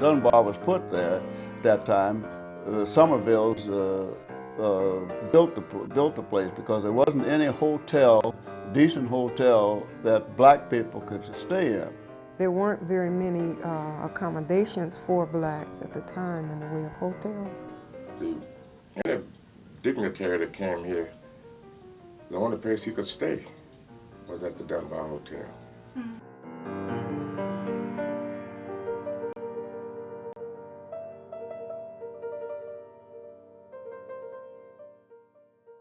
Dunbar was put there at that time, Sommerville's built the place because there wasn't any hotel, decent hotel, that black people could stay in. There weren't very many accommodations for blacks at the time in the way of hotels. Any dignitary that came here, the only place he could stay was at the Dunbar Hotel.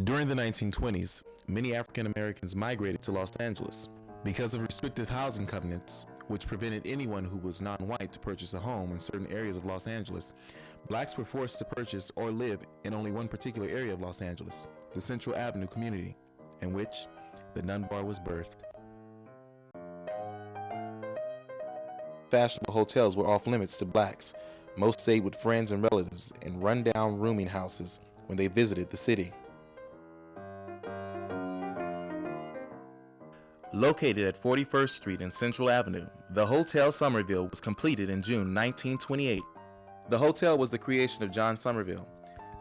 During the 1920s, many African Americans migrated to Los Angeles. Because of restrictive housing covenants, which prevented anyone who was non-white to purchase a home in certain areas of Los Angeles, blacks were forced to purchase or live in only one particular area of Los Angeles, the Central Avenue community, in which the Dunbar was birthed. Fashionable hotels were off limits to blacks. Most stayed with friends and relatives in run-down rooming houses when they visited the city. Located at 41st Street and Central Avenue, the Hotel Sommerville was completed in June 1928. The hotel was the creation of John Sommerville,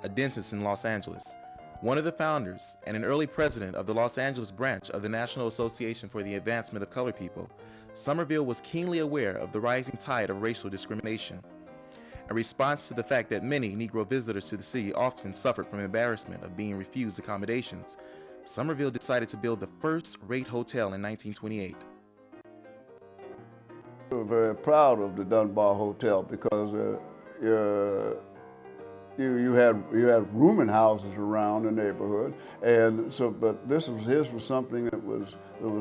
a dentist in Los Angeles, one of the founders and an early president of the Los Angeles branch of the National Association for the Advancement of Colored People. Sommerville was keenly aware of the rising tide of racial discrimination. In response to the fact that many Negro visitors to the city often suffered from embarrassment of being refused accommodations, Sommerville decided to build the first-rate hotel in 1928. We were very proud of the Dunbar Hotel because you had rooming houses around the neighborhood, and so but his was something that was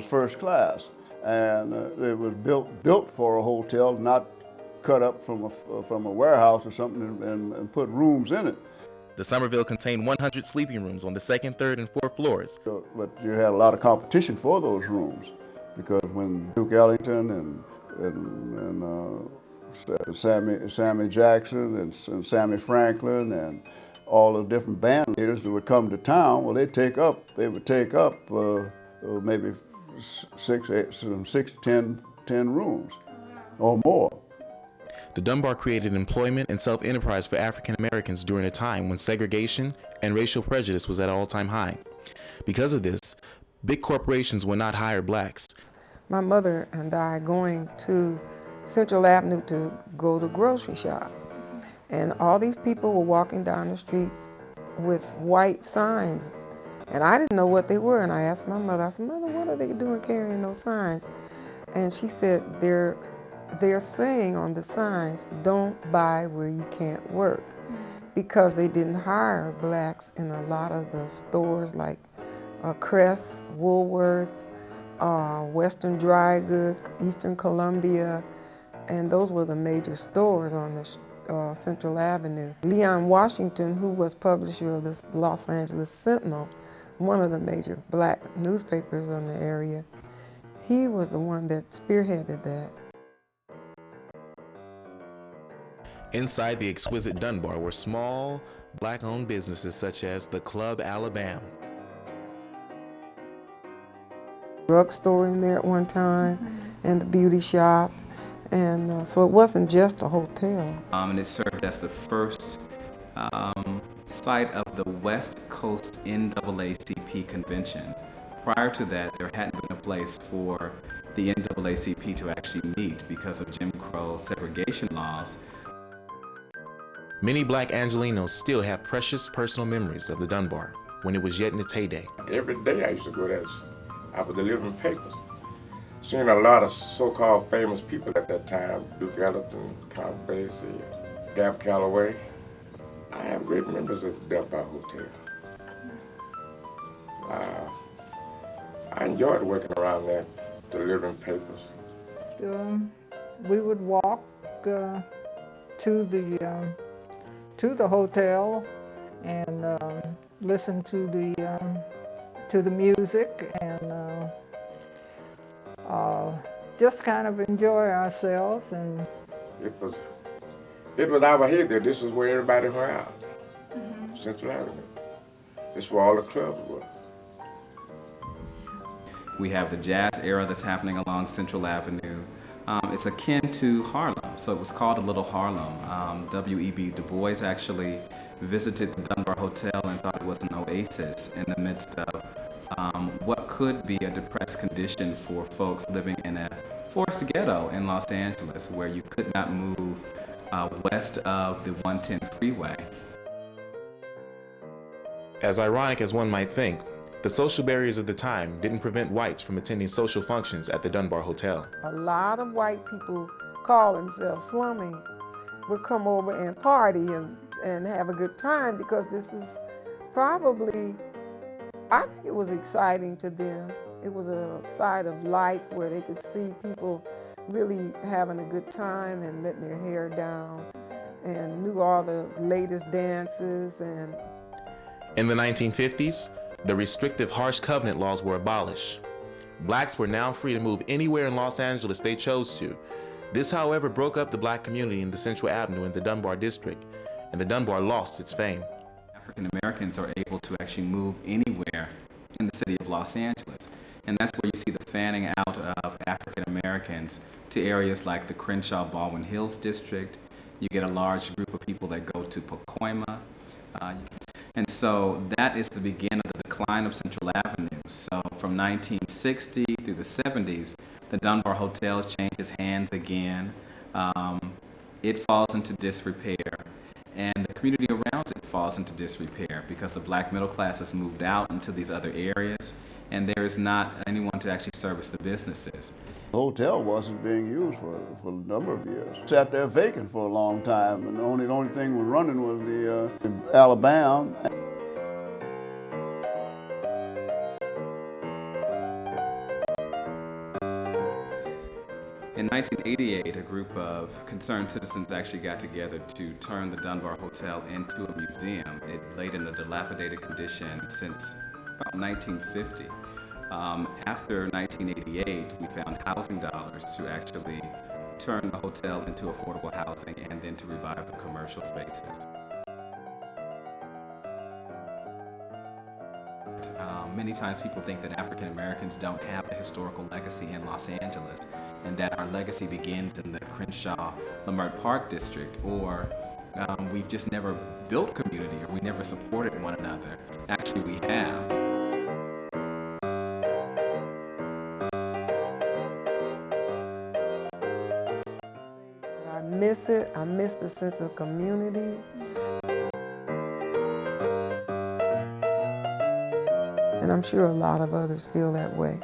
first class, and it was built for a hotel, not cut up from a warehouse or something and put rooms in it. The Sommerville contained 100 sleeping rooms on the second, third, and fourth floors. But you had a lot of competition for those rooms because when Duke Ellington and Sammy Jackson and Sammy Franklin and all the different band leaders that would come to town, well, they would take up maybe 6 to 10 rooms or more. The Dunbar created employment and self-enterprise for African Americans during a time when segregation and racial prejudice was at an all-time high. Because of this, big corporations would not hire blacks. My mother and I going to Central Avenue to go to grocery shop, and all these people were walking down the streets with white signs, and I didn't know what they were, and I asked my mother, I said, Mother, what are they doing carrying those signs? And she said, they're saying on the signs, don't buy where you can't work, because they didn't hire blacks in a lot of the stores like Crest, Woolworth, Western Dry Goods, Eastern Columbia, and those were the major stores on the Central Avenue. Leon Washington, who was publisher of the Los Angeles Sentinel, one of the major black newspapers in the area, he was the one that spearheaded that. Inside the exquisite Dunbar were small, black-owned businesses such as the Club Alabama. Drugstore in there at one time, and the beauty shop, and so it wasn't just a hotel. And it served as the first site of the West Coast NAACP convention. Prior to that, there hadn't been a place for the NAACP to actually meet because of Jim Crow segregation laws. Many black Angelenos still have precious personal memories of the Dunbar when it was yet in its heyday. Every day I used to go there. I was delivering papers. Seeing a lot of so-called famous people at that time, Duke Ellington, Count Basie, Gab Calloway. I have great memories of the Dunbar Hotel. I enjoyed working around there, delivering papers. We would walk to the hotel and listen to the music and just kind of enjoy ourselves. And it was our head there. This is where everybody hung out. Central Avenue. This is where all the clubs were. We have the jazz era that's happening along Central Avenue. It's akin to Harlem, so it was called a Little Harlem. W.E.B. Du Bois actually visited the Dunbar Hotel and thought it was an oasis in the midst of what could be a depressed condition for folks living in a forced ghetto in Los Angeles, where you could not move west of the 110 freeway. As ironic as one might think, the social barriers of the time didn't prevent whites from attending social functions at the Dunbar Hotel. A lot of white people call themselves slumming would come over and party and have a good time, because this is probably, I think it was exciting to them. It was a side of life where they could see people really having a good time and letting their hair down and knew all the latest dances. And In the 1950s, the restrictive harsh covenant laws were abolished. Blacks were now free to move anywhere in Los Angeles they chose to. This, however, broke up the black community in the Central Avenue in the Dunbar district, and the Dunbar lost its fame. African Americans are able to actually move anywhere in the city of Los Angeles. And that's where you see the fanning out of African Americans to areas like the Crenshaw Baldwin Hills district. You get a large group of people that go to Pacoima. And so that is the beginning of the decline of Central Avenue. So from 1960 through the 70s, the Dunbar Hotel changes hands again. It falls into disrepair. And the community around it falls into disrepair because the black middle class has moved out into these other areas, and there is not anyone to actually service the businesses. The hotel wasn't being used for a number of years. It sat there vacant for a long time, and the only thing was running was the Alabama. In 1988, a group of concerned citizens actually got together to turn the Dunbar Hotel into a museum. It laid in a dilapidated condition since about 1950. After 1988, we found housing dollars to actually turn the hotel into affordable housing and then to revive the commercial spaces. Many times people think that African Americans don't have a historical legacy in Los Angeles, and that our legacy begins in the Crenshaw Leimert Park district, or we've just never built community, or we never supported one another. Actually, we have. I miss it. I miss the sense of community. And I'm sure a lot of others feel that way.